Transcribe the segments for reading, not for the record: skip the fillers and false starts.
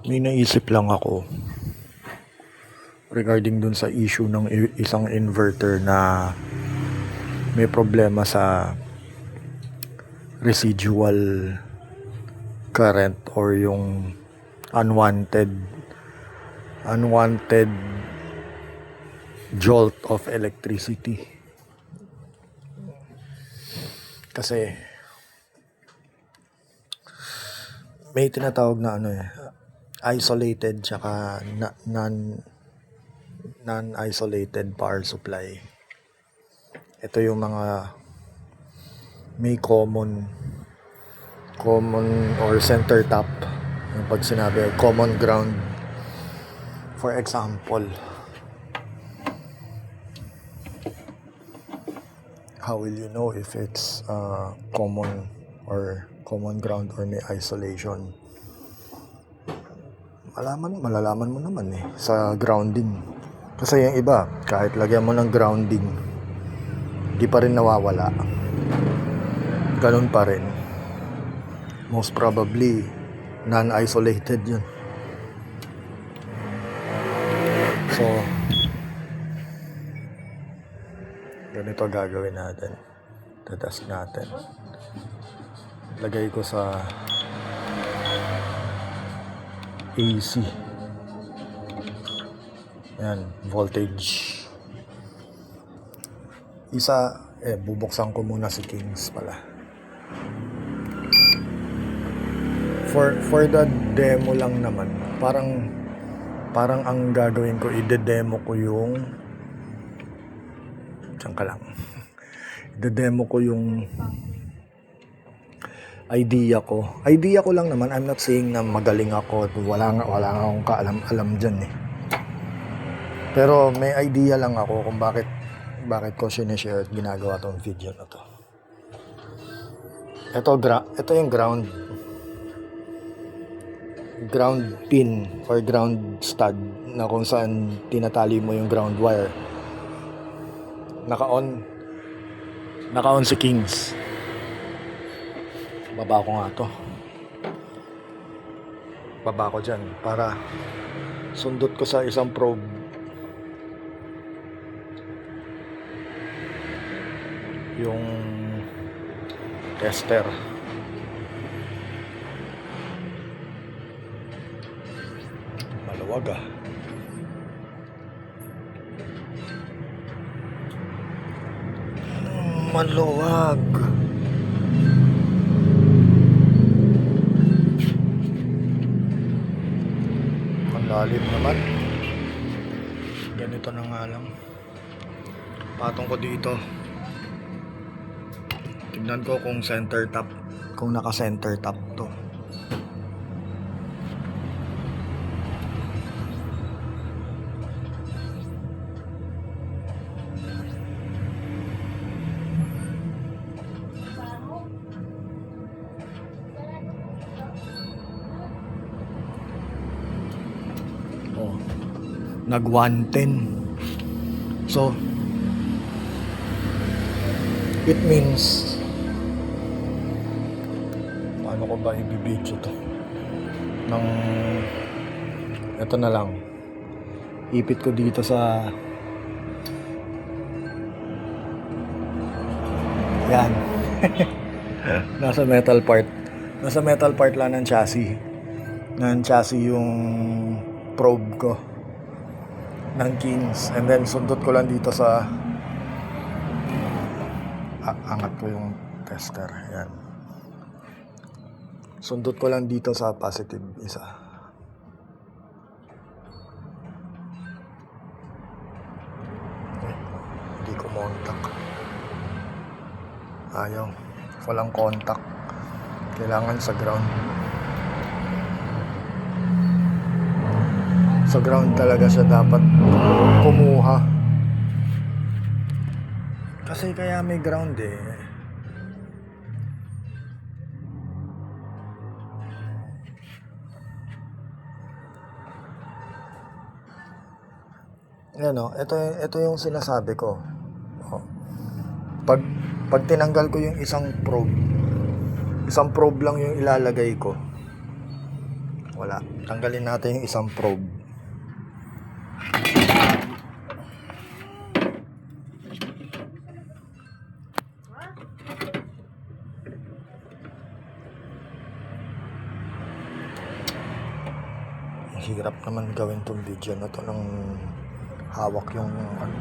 May naisip lang ako regarding dun sa issue ng isang inverter na may problema sa residual current or yung unwanted jolt of electricity. Kasi may tinatawag na isolated tsaka non-isolated power supply. Ito yung mga may common or center top. Yung pag sinabi common ground, for example, how will you know if it's common ground or may isolation? Malalaman mo naman sa grounding. Kasi yung iba, kahit lagyan mo ng grounding, di pa rin nawawala. Ganun pa rin. Most probably, non-isolated yun. So, ganito gagawin natin. Tatest natin. Lagay ko sa AC. Yan, voltage. Bubuksan ko muna si Kings pala. For the demo lang naman, parang ang gagawin ko, ide-demo ko yung ide-demo ko yung idea ko lang naman. I'm not saying na magaling ako, wala nga akong kaalam-alam dyan pero may idea lang ako kung bakit ko sinishare at ginagawa tong video na to. Ito yung ground pin or ground stud na kung saan tinatali mo yung ground wire. Naka-on si Kings. Baba ko dyan para sundot ko sa isang probe yung tester. Maluwag maluwag. Ang lalim naman. Ganito na nga lang. Patong ko dito. Tignan ko kung naka-center top to. Nag 110. So it means, paano ko ba ibibidyo to? Ito na lang, ipit ko dito sa yan. nasa metal part lang ng chassis yung probe ko ng Kings, and then sundot ko lang dito sa angat ko yung tester. Yan, sundot ko lang dito sa positive isa. Hindi ko contact, ayaw, walang contact, kailangan sa ground. Sa ground talaga siya dapat kumuha. Kasi kaya may ground ito yung sinasabi ko. Pag tinanggal ko yung isang probe lang yung ilalagay ko, Wala. Tanggalin natin yung isang probe. Hirap naman gawin tong video na to ng hawak yung ano.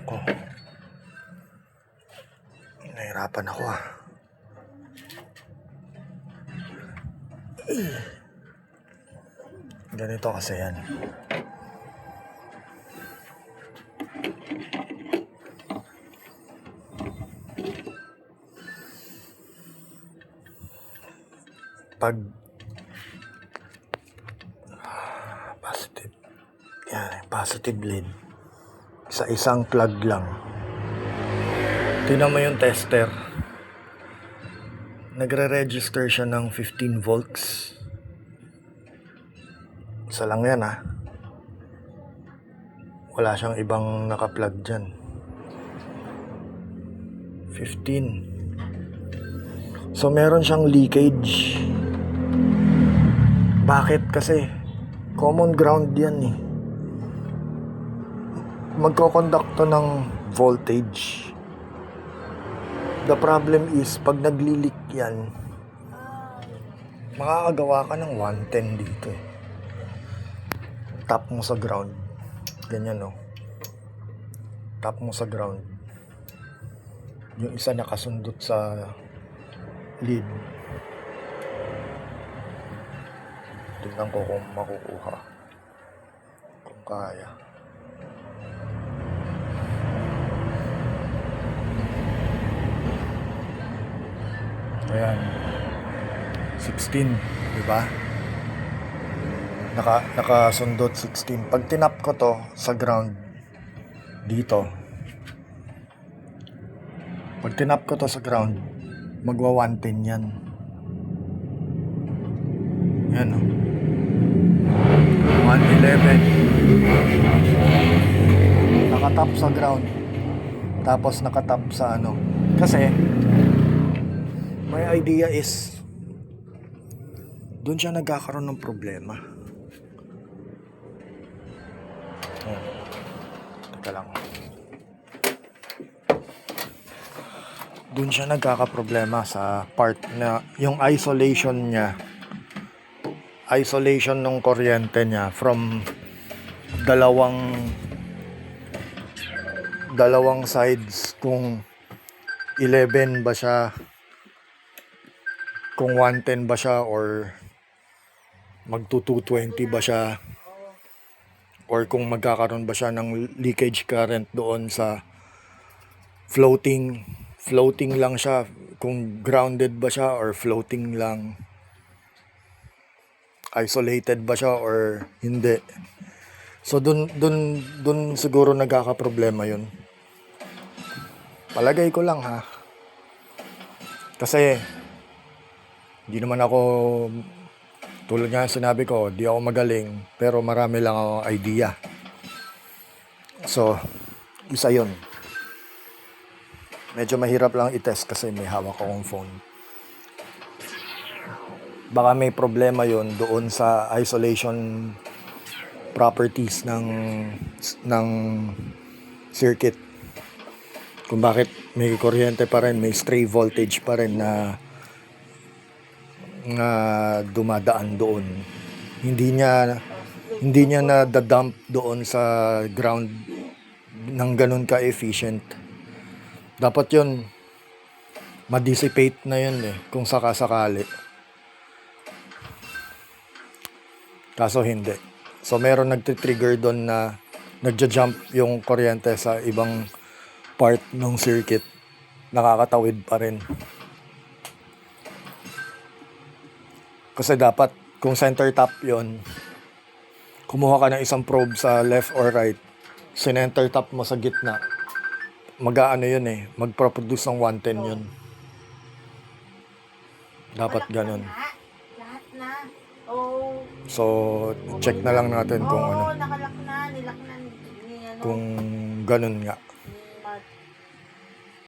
Ako. Nahirapan ako ah. Ganito kasi yan. Pag positive, yan, positive lead sa isang plug lang. Tingnan mo yung tester. Nagre-register siya ng 15 volts. Isa lang yan ha. Wala siyang ibang naka-plug dyan. 15. So meron siyang leakage. Bakit? Kasi common ground yan eh. Magko-conduct to ng voltage. The problem is pag nagli-leak yan, makakagawa ka ng 110 dito eh. Tap mo sa ground. Ganyan no. Tap mo sa ground. Yung isa nakasundot sa lead. Tingnan ko kung makukuha. Kung kaya. Ayan. 16, di ba? Nakasundot 16. Pag tinap ko to sa ground dito. Pag tinap ko to sa ground, magwa 110 yan. Yan o. 111. Nakatap sa ground. Tapos nakatap sa ano. Kasi my idea is doon siya nagkakaroon ng problema. Ayan. Teka lang. Doon siya nagkakaproblema sa part na yung isolation niya. Isolation ng kuryente niya from dalawang sides, kung 11 ba siya, kung 110 ba siya, or magto 220 ba siya, or kung magkakaroon ba siya ng leakage current doon sa floating lang siya, kung grounded ba siya or floating lang, isolated ba siya or hindi. So dun siguro nagkakaproblema yun. Palagay ko lang ha. Kasi hindi naman ako, tulad nga sinabi ko, di ako magaling, pero marami lang akong idea. So, isa yun. Medyo mahirap lang i-test kasi may hawak akong phone. Baka may problema yun doon sa isolation properties ng circuit. Kung bakit may kuryente pa rin, may stray voltage pa rin na dumadaan doon. Hindi niya na-dump doon sa ground ng ganun ka-efficient. Dapat yun ma-dissipate na yun eh, kung sakasakali. Kaso hindi. So meron nagtitrigger doon na nagja-jump yung kuryente sa ibang part ng circuit. Nakakatawid pa rin. Kasi dapat, kung center tap yon, kumuha ka ng isang probe sa left or right, sinenter tap mo sa gitna, mag-aano yun eh, magproduce ng 110 yun. Dapat ganun. Lahat na. Oh. So, check na lang natin kung ano, Oo, nakalak na. Nilak na. kung ganun nga.